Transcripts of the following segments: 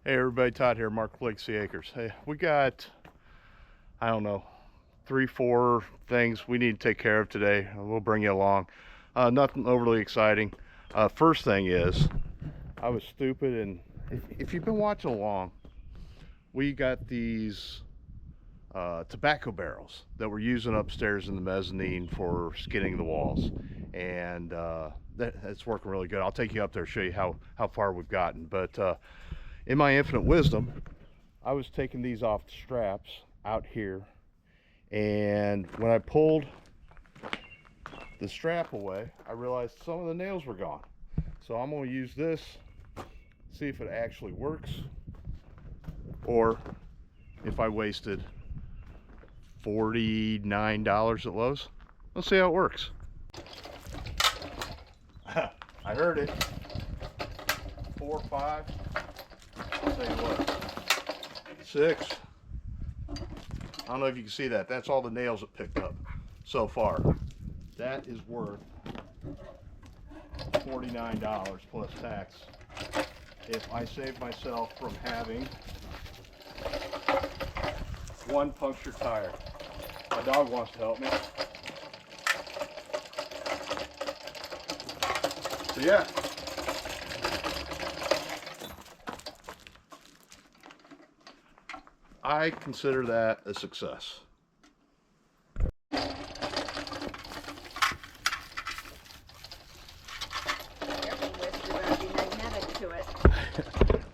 Hey everybody, Todd here, Mark Legacy Acres. Hey, we got, I don't know, 3-4 things we need to take care of today. We'll bring you along. Nothing overly exciting. First thing is, I was stupid, and if you've been watching along, we got these tobacco barrels that we're using upstairs in the mezzanine for skinning the walls, and that's working really good. I'll take you up there, show you how far we've gotten. But in my infinite wisdom, I was taking these off the straps out here, and when I pulled the strap away, I realized some of the nails were gone. So I'm going to use this, see if it actually works, or if I wasted $49 at Lowe's. Let's see how it works. I heard it. 4, 5. I'll tell you what. 6. I don't know if you can see that. That's all the nails it picked up so far. That is worth $49 plus tax if I save myself from having one punctured tire. My dog wants to help me. So yeah. I consider that a success.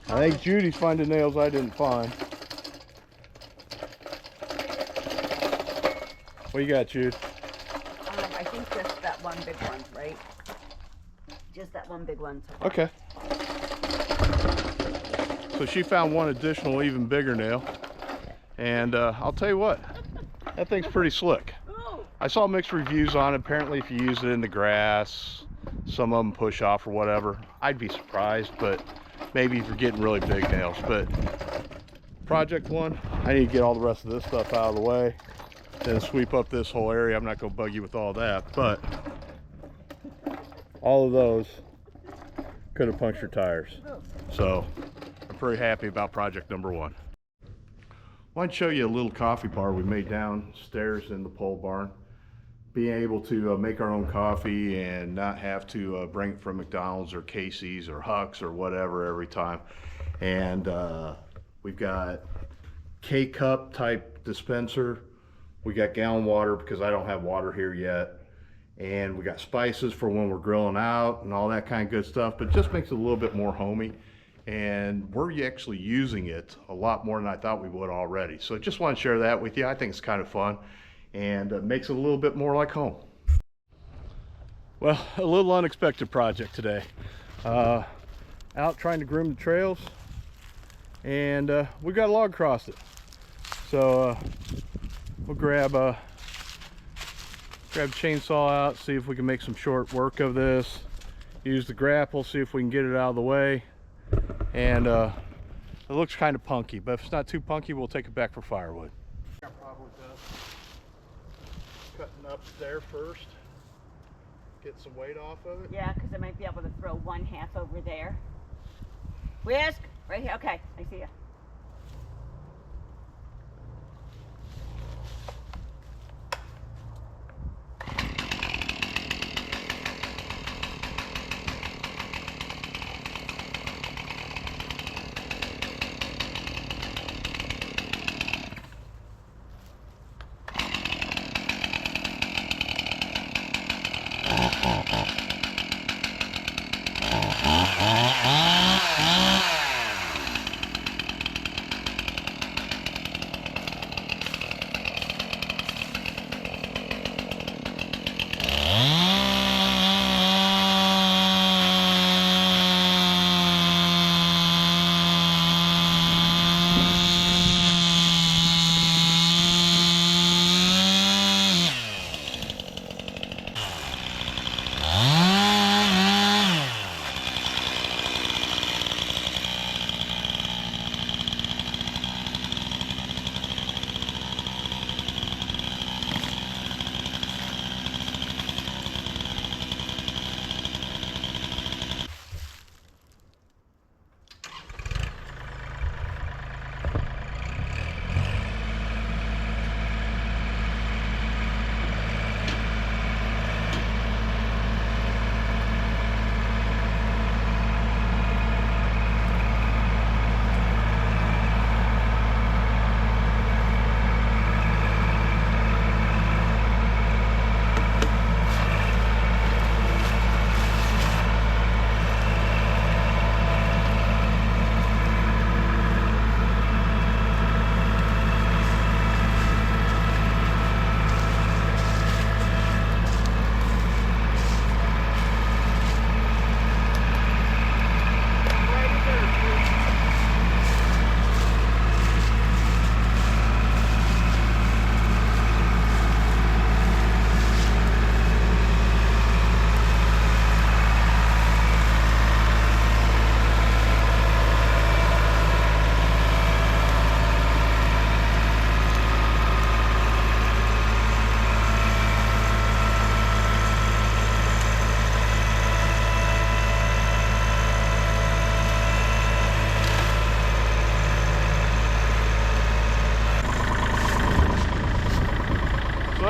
I think Judy's finding nails I didn't find. What you got, Jude? I think just that one big one, right? Just that one big one. Okay. So she found one additional, even bigger nail. And I'll tell you what, that thing's pretty slick. I saw mixed reviews on it. Apparently if you use it in the grass, some of them push off or whatever. I'd be surprised, but maybe if you're getting really big nails. But project one, I need to get all the rest of this stuff out of the way, then sweep up this whole area. I'm not going to bug you with all that, but all of those could have punctured tires. So I'm pretty happy about project number one. I want to show you a little coffee bar we made downstairs in the pole barn. Being able to make our own coffee and not have to bring it from McDonald's or Casey's or Huck's or whatever every time. And we've got K-cup type dispenser. We got gallon water because I don't have water here yet. And we got spices for when we're grilling out and all that kind of good stuff, but it just makes it a little bit more homey. And we're actually using it a lot more than I thought we would already. So I just want to share that with you. I think it's kind of fun and makes it a little bit more like home. Well, a little unexpected project today. Out trying to groom the trails, and we got a log across it. So we'll grab a chainsaw out, see if we can make some short work of this. Use the grapple, see if we can get it out of the way. And it looks kind of punky, but if it's not too punky, we'll take it back for firewood. Probably cutting up there first, get some weight off of it. Yeah, because I might be able to throw one half over there. Whisk, right here. Okay, I see you.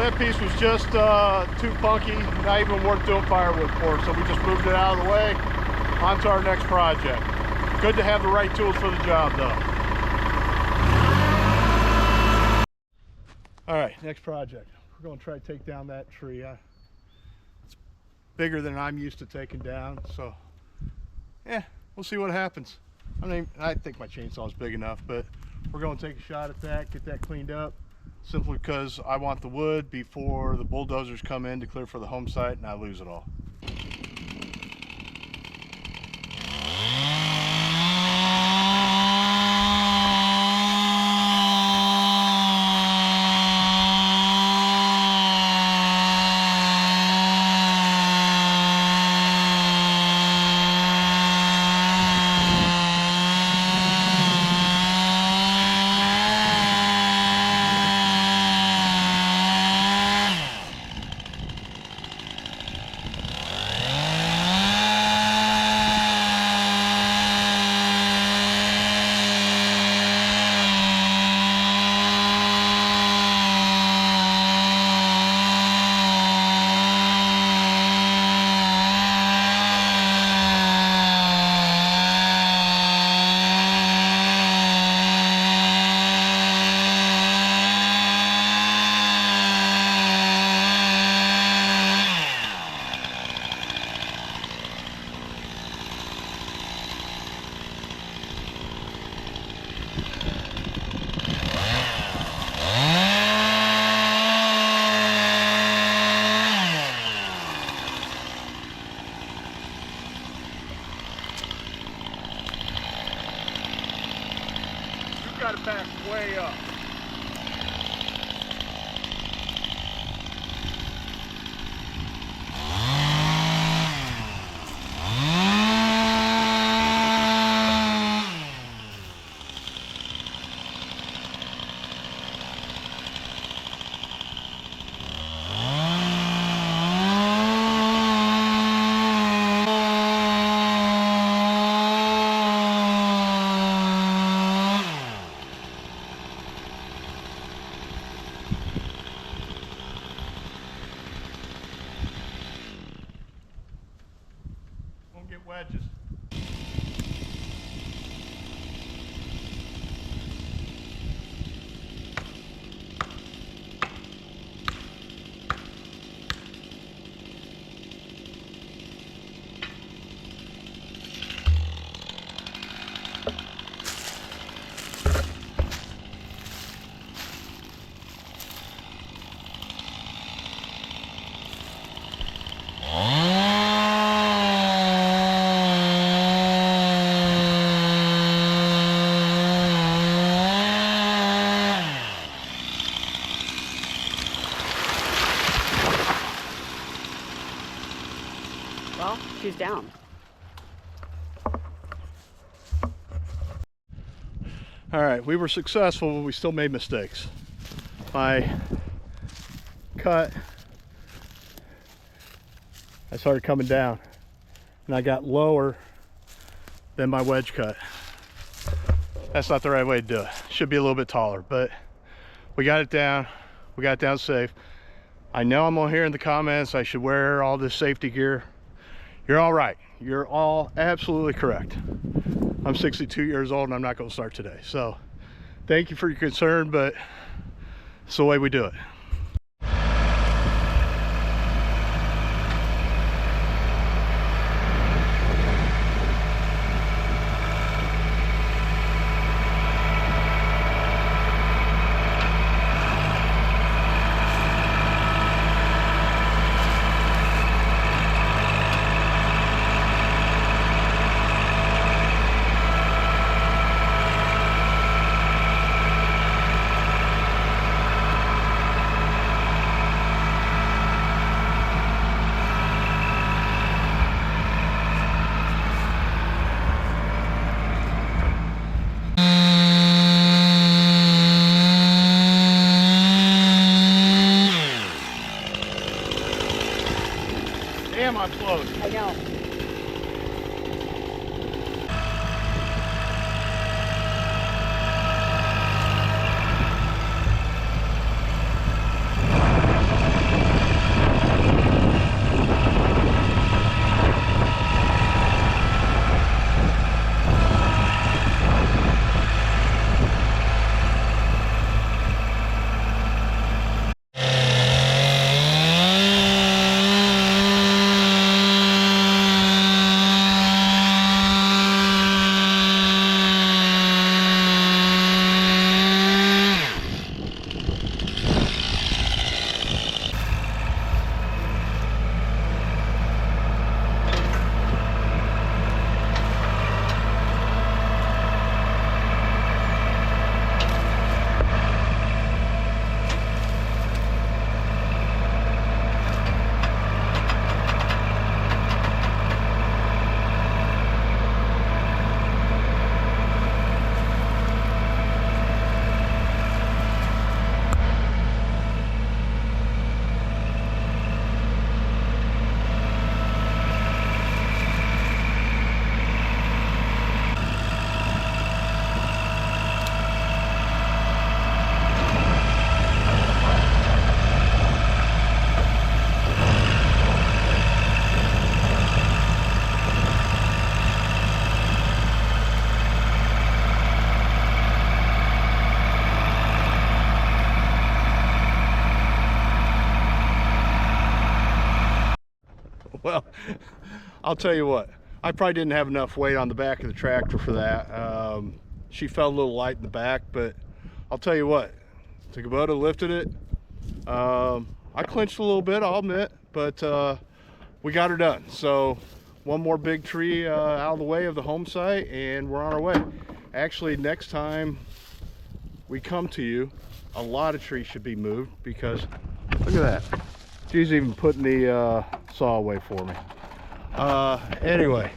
Well, that piece was just too funky, not even worth doing firewood for, so we just moved it out of the way, onto our next project. Good to have the right tools for the job, though. All right, next project. We're going to try to take down that tree. It's bigger than I'm used to taking down, so yeah, we'll see what happens. I mean, I think my chainsaw is big enough, but we're going to take a shot at that, get that cleaned up, simply because I want the wood before the bulldozers come in to clear for the home site and I lose it all. Got to back way up. Won't get wedges. Well, she's down. All right, we were successful, but we still made mistakes. My cut, I started coming down, and I got lower than my wedge cut. That's not the right way to do it. Should be a little bit taller, but we got it down. We got it down safe. I know I'm gonna hear in the comments I should wear all this safety gear. You're all right. You're all absolutely correct. I'm 62 years old and I'm not going to start today. So thank you for your concern, but it's the way we do it. Damn, I'm close. I know. I'll tell you what, I probably didn't have enough weight on the back of the tractor for that. She felt a little light in the back, but I'll tell you what, the Kubota lifted it. I clinched a little bit, I'll admit, but we got her done. So one more big tree out of the way of the home site, and we're on our way. Actually, next time we come to you, a lot of trees should be moved, because look at that. She's even putting the saw away for me. Anyway,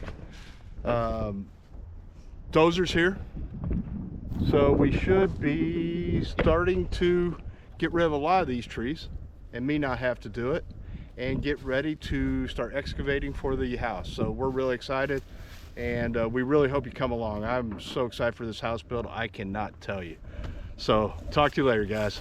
dozer's here, so we should be starting to get rid of a lot of these trees and me not have to do it, and get ready to start excavating for the house. So we're really excited, and we really hope you come along. I'm so excited for this house build, I cannot tell you. So talk to you later, guys.